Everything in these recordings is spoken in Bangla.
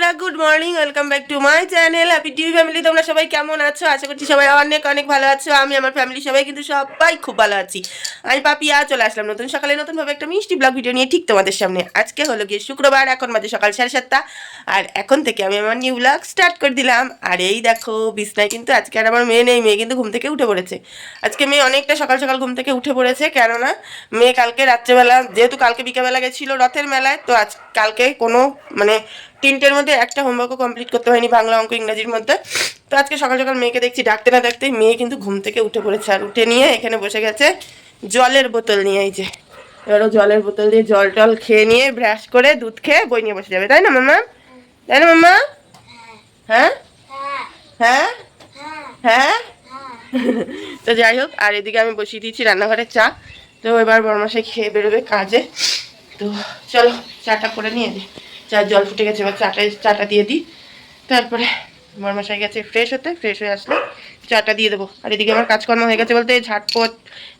বন্ধুরা good morning, welcome back to my channel happy TV family. তোমরা সবাই কেমন আছো? আশা করছি সবাই অনেক অনেক ভালো আছো। আমি আমার ফ্যামিলি সবাই কিন্তু সবাই খুব ভালো আছি। আমি পাপিয়া চলে আসলাম নতুন সকালে নতুনভাবে একটা মিষ্টি ব্লগ ভিডিও নিয়ে ঠিক তোমাদের সামনে। আজকে হলো গিয়ে শুক্রবার, এখন বাজে সকাল 7:30, আর এখন থেকে আমি আমার নিউ ব্লগ স্টার্ট করে দিলাম। আর এই দেখো বিছনায় কিন্তু আজকে আর আমার মেয়ে নেই, মেয়ে কিন্তু ঘুম থেকে উঠে পড়েছে। আজকে মেয়ে অনেকটা সকাল সকাল ঘুম থেকে উঠে পড়েছে, কেননা মেয়ে কালকে রাত্রেবেলা, যেহেতু কালকে বিকেলবেলা গেছিলো রথের মেলায়, তো আজ কালকে কোনো মানে 3টের মধ্যে একটা হোমওয়ার্কও কমপ্লিট করতে হয়নি, বাংলা অঙ্ক ইংরাজির মধ্যে। তো আজকে সকাল সকাল মেয়েকে দেখছি ডাকতে না ডাকতেই মেয়ে কিন্তু ঘুম থেকে উঠে পড়েছে, আর উঠে নিয়ে এখানে বসে গেছে জলের বোতল নিয়ে। এই যে এবারও জলের বোতল দিয়ে জল টল খেয়ে নিয়ে ব্রাশ করে দুধ খেয়ে বই নিয়ে বসে যাবে, তাই না মাম্মা? তাই না মাম্মা? হ্যাঁ হ্যাঁ হ্যাঁ। তো যাই হোক, আর এদিকে আমি বসিয়ে দিয়েছি রান্নাঘরে চা। তো এবার বড়মাসাই খেয়ে বেরোবে কাজে, তো চলো চাটা করে নিয়ে দিই। চার জল ফুটে গেছে, এবার চাটা দিয়ে দিই। তারপরে বড়মশাই গেছে ফ্রেশ হতে, ফ্রেশ হয়ে আসলে চাটা দিয়ে দেবো। আর এদিকে আমার কাজকর্ম হয়ে গেছে বলতে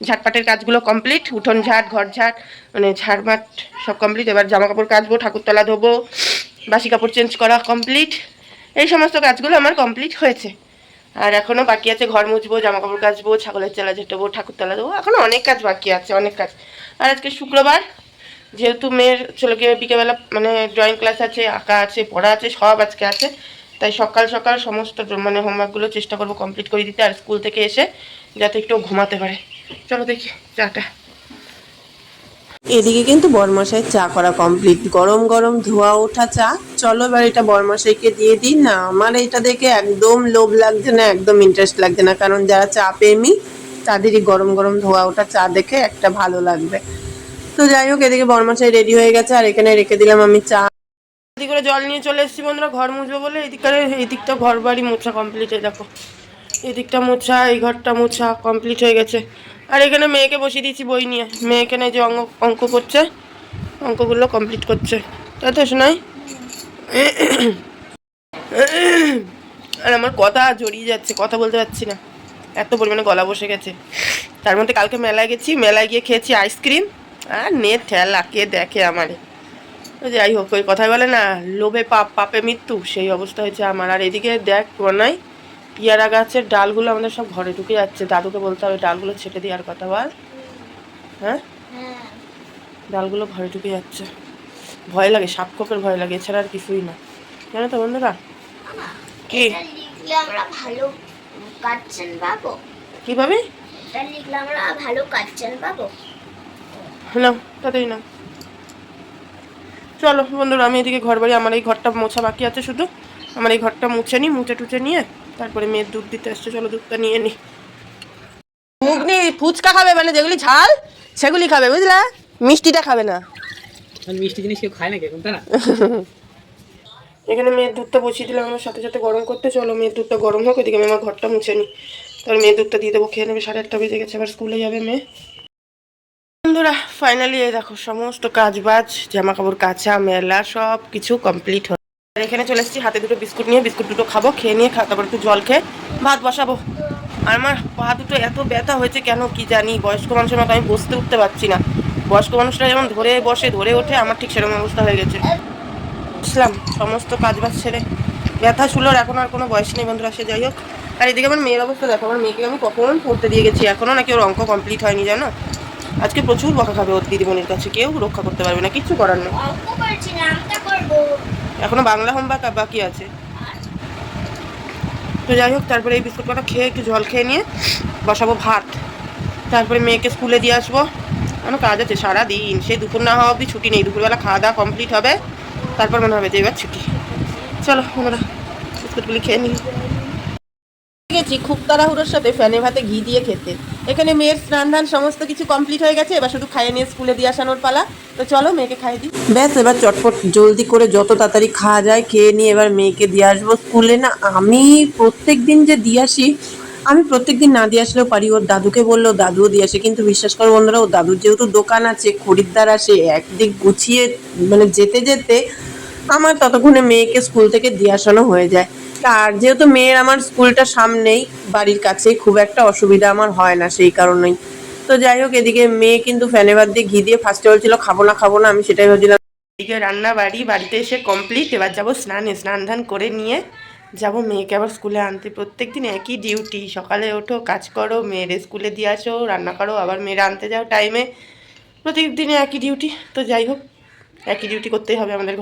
ঝাটপাটের কাজগুলো কমপ্লিট, উঠোন ঝাট, ঘর ঝাট, মানে ঝাড়মাট সব কমপ্লিট। এবার জামা কাপড় কাচবো, ঠাকুরতলা ধোবো, বাসি কাপড় চেঞ্জ করা কমপ্লিট। এই সমস্ত কাজগুলো আমার কমপ্লিট হয়েছে। আর এখনও বাকি আছে ঘর মুছবো, জামা কাপড় কাচবো, ছাগলের চালা ঝেটাবো, ঠাকুরতলা দেবো, এখনও অনেক কাজ বাকি আছে, অনেক কাজ। আর আজকে শুক্রবার, যেহেতু মেয়ের চলে গিয়ে বিকেলবেলা মানে ড্রয়িং ক্লাস আছে, আঁকা আছে, পড়া আছে, সব আজকে আছে, তাই সকাল সকাল সমস্ত মানে হোমওয়ার্কগুলো চেষ্টা করবো কমপ্লিট করে দিতে, আর স্কুল থেকে এসে যাতে একটু ঘুমাতে পারে। চলো দেখি চাটা। এদিকে কিন্তু বরমশাই চা করা কমপ্লিট, গরম গরম ধোয়া ওঠা চা। চলো এবার এটা বরমশাইকে দিয়ে দিই। না আমার এটা দেখে একদম লোভ লাগছে না, একদম ইন্টারেস্ট লাগছে না, কারণ যারা চা প্রেমী তাদেরই গরম গরম ধোয়া ওঠা চা দেখে একটা ভালো লাগবে। তো যাই হোক, এদিকে বরমশাই রেডি হয়ে গেছে, আর এখানে রেখে দিলাম আমি চা। এদিকে করে জল নিয়ে চলে এসেছি বন্ধুরা ঘর মুছবো বলে। এদিকটা ঘর বাড়ি মোছা কমপ্লিট, হয়ে দেখো এদিকটা মোছা, এই ঘরটা মোছা কমপ্লিট হয়ে গেছে। আর এখানে মেয়েকে বসিয়ে দিয়েছি বই নিয়ে, মেয়ে এখানে যে অঙ্ক করছে, অঙ্কগুলো কমপ্লিট করছে, তাই তো শোনাই। আর আমার কথা জড়িয়ে যাচ্ছে, কথা বলতে পারছি না, এত পরিমাণে গলা বসে গেছে। তার মধ্যে কালকে মেলায় গেছি, মেলায় গিয়ে খেয়েছি আইসক্রিম, আর নেট ঠেলা কে দেখে আমারে। যাই হোক, ওই কথাই বলে না, লোভে পাপ, পাপে মৃত্যু, সেই অবস্থা হয়েছে আমার। আর এদিকে দেখ কোনায় পিয়ারা গাছের ডালগুলো আমাদের সব ঘরে ঢুকে যাচ্ছে, দাদুকে বলতে হবে ডালগুলো ছেটে দেওয়ার কথা। বল হ্যাঁ, ডালগুলো ঘরে ঢুকে যাচ্ছে, ভয় লাগে, সাপ খোপের ভয় লাগে, এছাড়া আর কিছুই না, জানো তো বন্ধুরা। কি আমরা ভালো কাটছেন পাবো? কিভাবে লিখলে আমরা ভালো কাটছেন পাবো? না তাতেই না। চলো বন্ধুরা, আমি এদিকে ঘর বাড়ি, আমার এই ঘরটা মোছা বাকি আছে শুধু, আমার এই ঘরটা মুছে নিই, মুছে টুচে নিয়ে তারপরে মেয়ের দুধ দিতে আসছে, চলো দুধটা নিয়ে নিই। ঘুগনি ফুচকা খাবে, মানে যেগুলি ঝাল সেগুলি খাবে, বুঝলা, মিষ্টিটা খাবে না। মিষ্টি জিনিস কেউ খায় না কেমন, তাই না? এখানে মেয়ের দুধটা বসিয়ে দিলাম আমার সাথে সাথে গরম করতে। চলো মেয়ের দুধটা গরম হোক, এদিকে আমি আমার ঘরটা মুছে নিই, তাহলে মেয়ের দুধটা দিয়ে দেবো, খেয়ে নেবে। 8:30 বেজে গেছে, আবার স্কুলে যাবে মেয়ে। বন্ধুরা ফাইনালি এই দেখো সমস্ত কাজ বাজ, জামা কাপড় কাচা মেলা সব কিছু কমপ্লিট হয়। আর এখানে চলে এসেছি হাতে দুটো বিস্কুট নিয়ে, বিস্কুট দুটো খাবো, খেয়ে নিয়ে তারপর একটু জল খেয়ে ভাত বসাবো। আর আমার পা দুটো এত ব্যথা হয়েছে কেন কি জানি, বয়স্ক মানুষের মতো আমি বসতে উঠতে পারছি না। বয়স্ক মানুষরা যেমন ধরে বসে ধরে ওঠে, আমার ঠিক সেরকম অবস্থা হয়ে গেছে। বুঝলাম সমস্ত কাজ বাজ ছেড়ে, ব্যথা শুলোর এখন আর কোনো বয়স নেই বন্ধুরা, সে যাই হোক। আর এদিকে আমার মেয়ের অবস্থা দেখো, আমার মেয়েকে আমি কখন পড়তে দিয়ে গেছি, এখনও নাকি ওর অঙ্ক কমপ্লিট হয়নি জানো। আজকে প্রচুর বকা খাবে ওর দিদিমণির কাছে, কেউ রক্ষা করতে পারবে না, কিচ্ছু করার নেই। এখনো বাংলা হোমওয়ার্ক বাকি আছে। তো যাই হোক, তারপরে এই বিস্কুট কটা খেয়ে একটু জল খেয়ে নিয়ে বসাবো ভাত, তারপরে মেয়েকে স্কুলে দিয়ে আসবো। আমার কাজ আছে সারাদিন, সেই দুপুর না হওয়া অবধি ছুটি নেই, দুপুরবেলা খাওয়া দাওয়া কমপ্লিট হবে, তারপর মনে হবে যে এবার ছুটি। চলো আমরা বিস্কুটগুলি খেয়ে নিই। গেছি খুব তাড়াহুড়োর সাথে ফ্যানে ভাতে ঘি দিয়ে খেতে। এখানে মেয়ের স্নান ধান সমস্ত কিছু কমপ্লিট হয়ে গেছে, এবার শুধু খাইয়ে নিয়ে স্কুলে দিয়ে আসানোর পালা। তো চলো মেয়েকে খাইয়ে দিই, ব্যাস এবার চটপট জলদি করে যত তাড়াতাড়ি খাওয়া যায় খেয়ে নিয়ে এবার মেয়েকে দিয়ে আসবো স্কুলে। না আমি প্রত্যেক দিন যে দিয়ে আসি, আমি প্রত্যেক দিন না দিয়ে আসলেও পারি, ওর দাদুকে বললেও দাদুও দিয়ে আসে, কিন্তু বিশ্বাস করো বন্ধুরা, ওর দাদুর যেহেতু দোকান আছে, খরিদ্দার আসে, একদিক গুছিয়ে মানে যেতে যেতে আমার ততক্ষণে মেয়েকে স্কুল থেকে দিয়ে আসানো হয়ে যায়। আর যেহেতু মেয়ের আমার স্কুলটা সামনেই বাড়ির কাছে, খুব একটা অসুবিধা আমার হয় না সেই কারণেই। তো যাই হোক, এদিকে মেয়ে কিন্তু ফ্যানে ভাত দিয়ে ঘি দিয়ে ফার্স্টে বলছিল খাবো না, আমি সেটাই ভাবছিলাম এদিকে রান্না বাড়িতে এসে কমপ্লিট। এবার যাবো স্নান ধান করে নিয়ে যাব মেয়েকে আবার স্কুলে আনতে। প্রত্যেক দিন একই ডিউটি, সকালে ওঠো, কাজ করো, মেয়েরে স্কুলে দিয়ে আসো, রান্না করো, আবার মেয়েরা আনতে যাও টাইমে। প্রত্যেক দিনে একই ডিউটি। তো যাই হোক, একই ডিউটি করতেই হবে আমাদের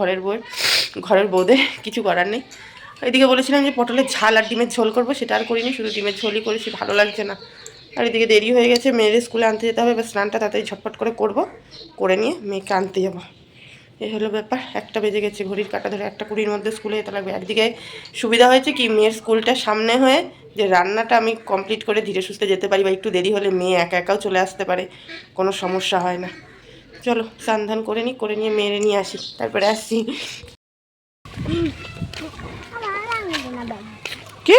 ঘরের বউদের, কিছু করার নেই। এদিকে বলেছিলাম যে পটলের ঝাল আর ডিমের ঝোল করবো, সেটা আর করিনি, শুধু ডিমের ঝোলই করেছি, ভালো লাগছে না। আর এদিকে দেরি হয়ে গেছে, মেয়ের স্কুলে আনতে যেতে হবে। এবার স্নানটা তাড়াতাড়ি ঝটপট করে নিয়ে মেয়েকে আনতে যাবো। এই হলো ব্যাপার। 1টা বেজে গেছে, ঘড়ির কাঁটা ধরে 1:20-র মধ্যে স্কুলে যেতে লাগবে। একদিকে সুবিধা হয়েছে কি, মেয়ের স্কুলটা সামনে হয়ে যে রান্নাটা আমি কমপ্লিট করে ধীরে সুস্থে যেতে পারি, বা একটু দেরি হলে মেয়ে একাও চলে আসতে পারে, কোনো সমস্যা হয় না। চলো স্নান করে নিয়ে মেয়েরে নিয়ে আসি, তারপরে আসছি। কি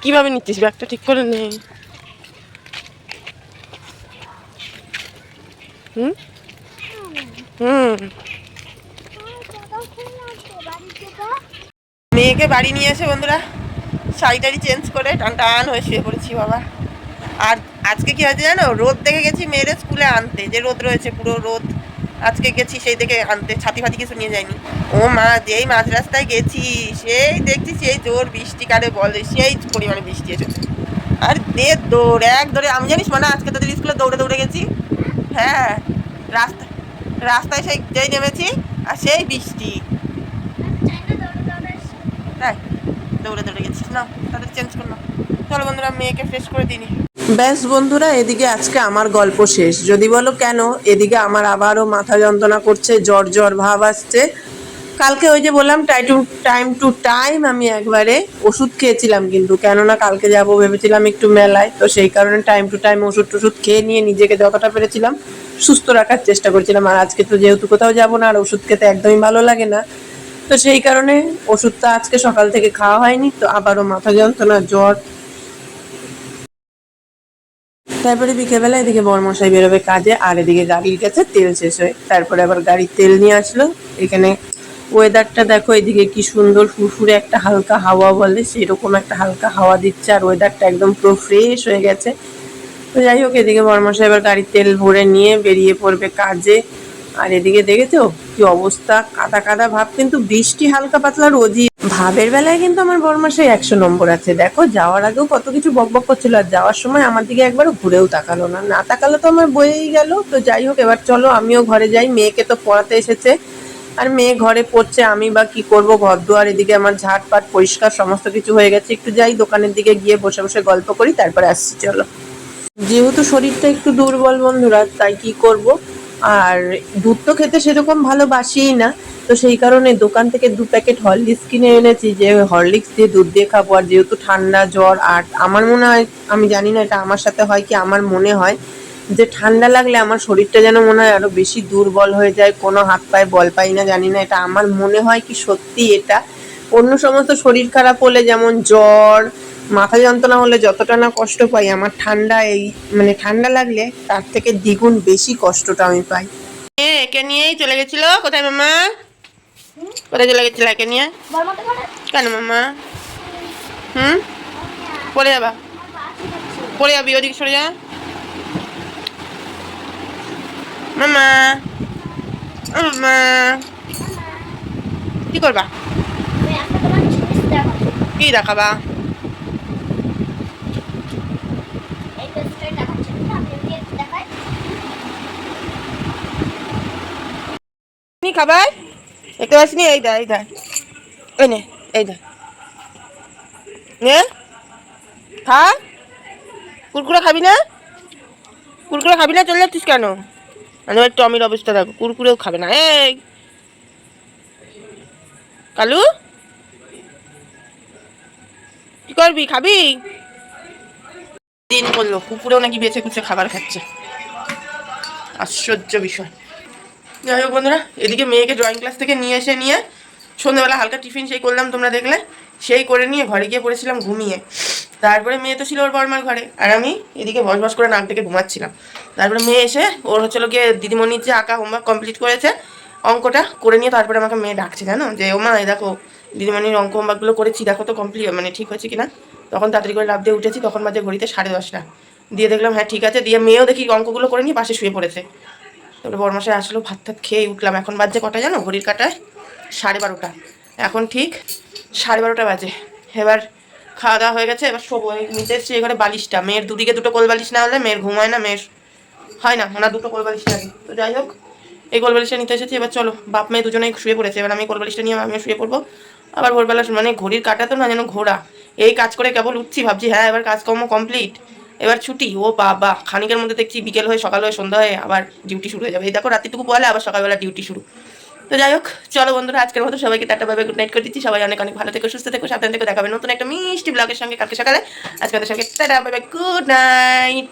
কিভাবে নিচ্ছিস? ব্যাগটা ঠিক করে নে। হুম মেয়েকে বাড়ি নিয়ে এসে বন্ধুরা শাড়ি চেঞ্জ করে টান হয়ে শুয়ে পড়েছি বাবা। আর আজকে কি হয়েছে জানো, রোদ দেখে গেছি মেয়ের স্কুলে আনতে, যে রোদ রয়েছে পুরো রোদ, আজকে গেছি সেই দেখে আনতে, ছাতি ফাতি কিছু নিয়ে যায়নি। ও মা, যেই মাঝ রাস্তায় গেছি সেই দেখছি সেই জোর বৃষ্টি, কারে বলে সেই পরিমাণে বৃষ্টি এসেছে। আর এক দৌড়ে আমি জানিস মানে আজকে তোদের স্কুলে দৌড়ে গেছি। হ্যাঁ, রাস্তায় সেই যেই নেমেছি আর সেই বৃষ্টি। তাই দৌড়ে গেছি। না তাদের চেঞ্জ করলাম। চলো বন্ধুরা মেয়েকে ফ্রেশ করে দিই। ব্যাস বন্ধুরা, এদিকে আজকে আমার গল্প শেষ। যদি বলো কেন, এদিকে আমার আবারও মাথা যন্ত্রণা করছে, জ্বর ভাব আসছে। কালকে ওই যে বললাম টাইম টু টাইম আমি একবারে ওষুধ খেয়েছিলাম, কিন্তু কেননা কালকে যাব ভেবেছিলাম একটু মেলায়, তো সেই কারণে টাইম টু টাইম ওষুধ খেয়ে নিয়ে নিজেকে যতটা পেরেছিলাম সুস্থ রাখার চেষ্টা করছিলাম। আর আজকে তো যেহেতু কোথাও যাব না, আর ওষুধ খেতে একদমই ভালো লাগে না, তো সেই কারণে ওষুধটা আজকে সকাল থেকে খাওয়া হয়নি। তো আবারও মাথা যন্ত্রণা, জ্বর। তারপরে বিকেলবেলা এদিকে বরমশাই বেরোবে কাজে, আর এদিকে গাড়ির কাছে তেল শেষ হয়, তারপরে আবার গাড়ির তেল নিয়ে আসলো। এখানে ওয়েদারটা দেখো, এদিকে কি সুন্দর ফুরফুরে একটা হালকা হাওয়া বলে সেরকম একটা হালকা হাওয়া দিচ্ছে, আর ওয়েদারটা একদম পুরো ফ্রেশ হয়ে গেছে। তো যাই হোক, এদিকে বরমশাই এবার গাড়ির তেল ভরে নিয়ে বেরিয়ে পড়বে কাজে। আর এদিকে দেখেছো কি অবস্থা, কাদা ভাব, কিন্তু বৃষ্টি হালকা পাতলা রোজই। ভাবের বেলায় কিন্তু আমার বরমশাই 100 নম্বর আছে। দেখো যাওয়ার আগেও কত কিছু বকবক করছিল, আর যাওয়ার সময় আমার দিকে একবারও ঘুরেও তাকালো না তাকালো তো আমার বয়েই গেল। তো যাই হোক, এবার চলো আমিও ঘরে যাই, মেয়েকে তো পড়াতে এসেছে, আর মেয়ে ঘরে পড়ছে, আমি বা কি করব, ঘর দুয়ার এদিকে আমার ঝাড়পাট পরিষ্কার সমস্ত কিছু হয়ে গেছে। একটু যাই দোকানের দিকে গিয়ে বসে গল্প করি, তারপরে আসছি। চলো। যেহেতু শরীরটা একটু দুর্বল বন্ধুরা, তাই কি করব, আর দুধ তো খেতে সেরকম ভালোবাসিই না, তো সেই কারণে দোকান থেকে 2 প্যাকেট হরলিক্স কিনে এনেছি, যে হরলিক্স দিয়ে দুধ দিয়ে খাবো। আর যেহেতু ঠান্ডা জ্বর, আর আমার মনে হয়, আমি জানি না এটা আমার সাথে হয় কি, আমার মনে হয় যে ঠান্ডা লাগলে আমার শরীরটা যেন মনে হয় আরো বেশি দুর্বল হয়ে যায়, কোনো হাত পায়ে বল পাই না, জানি না এটা আমার মনে হয় কি সত্যি এটা। অন্য সমস্ত শরীর খারাপ হলে যেমন জ্বর, মাথা যন্ত্রণা হলে যতটা না কষ্ট পাই, আমার ঠান্ডা লাগলে তার থেকে দ্বিগুণ বেশি কষ্টটা আমি পাই। একে নিয়েই চলে গেছিল কোথায় মামা? কোথায় চলে গেছিল একে নিয়ে? কেন মামা? পড়ে যাবি, ওদিকে সরে যা মামা। মামা কি করবা? কি দেখাবা? খাবার দেখতে পাচ্ছি, এই দা ওই নে, এই দা নে খা। কুরকুরে খাবি না? চলে যাচ্ছিস কেন? টমির অবস্থা দেখো, কুরকুরেও খাবে না। এই কালু কি করবি, খাবি? দিন করলো কুকুরেও নাকি বেছে কুচে খাবার খাচ্ছে, আশ্চর্য বিষয়। যাই হোক বন্ধুরা, এদিকে মেয়েকে ড্রয়িং ক্লাস থেকে নিয়ে সন্ধ্যাবেলা হালকা টিফিন সেই করলাম, তোমরা দেখলে, সেই করে নিয়ে ঘরে গিয়ে পড়েছিলাম ঘুমিয়ে। তারপরে মেয়ে তো ছিল ওর বর্মার ঘরে, আর আমি এদিকে বস করে নাক ডেকে ঘুমাচ্ছিলাম। তারপরে মেয়ে এসে ওর গিয়ে দিদিমণির যে আঁকা হোমওয়ার্ক কমপ্লিট করেছে, অঙ্কটা করে নিয়ে তারপরে আমাকে মেয়ে ডাকছে, জানো যে ও মা, দেখো দিদিমণির অঙ্ক হোমওয়ার্কগুলো করেছি, দেখো তো কমপ্লিট ঠিক হয়েছে কিনা। তখন তাড়াতাড়ি করে লাভ দিয়ে উঠেছি, তখন বাজে ঘড়িতে 10:30। দিয়ে দেখলাম হ্যাঁ ঠিক আছে, দিয়ে মেয়েও দেখি অঙ্কগুলো করে নিয়ে পাশে শুয়ে পড়েছে। তারপরে বড়মশাই আসলো, ভাত টাত খেয়ে উঠলাম। এখন বাজে কটা জানো, ঘড়ির কাটায় 12:30। এখন ঠিক 12:30 বাজে। এবার খাওয়া দাওয়া হয়ে গেছে, এবার শোবো। নিতে এসেছি এবারে বালিশটা, মেয়ের দুদিকে দুটো কোল বালিশ না হলে মেয়ের ঘুম হয় না, মেয়ের হয় না, ওনার দুটো কোল বালিশ লাগে। তো যাই হোক, এই কোল বালিশটা নিতে এসেছি। এবার চলো, বাপ মেয়ে দুজনেই শুয়ে পড়েছে, এবার আমি কোল বালিশটা নিয়ে আমিও শুয়ে পড়বো। আবার ভোরবেলা মানে ঘড়ির কাটা তো না যেন ঘোড়া, এই কাজ করে কেবল উঠছি, ভাবছি হ্যাঁ এবার কাজকর্ম কমপ্লিট, এবার ছুটি। ও বাবা, খানিকের মধ্যে দেখছি বিকেল হয়ে সকাল হয়ে সন্ধ্যা হয়ে আবার ডিউটি শুরু হয়ে যাবে। এই দেখো রাত্রিটুকু পোয়ালে আবার সকালবেলা ডিউটি শুরু। তো যাই হোক, চলো বন্ধুরা, আজকের মতো সবাইকে tata bye bye, good night করে দিচ্ছি। সবাই অনেক অনেক ভালো থেকো, সুস্থ থেকো, সাবধানে থেকো। দেখাবে নতুন একটা মিষ্টি ব্লগের সঙ্গে কালকে সকালে। আজকে আমাদের সঙ্গে tata bye bye, good night.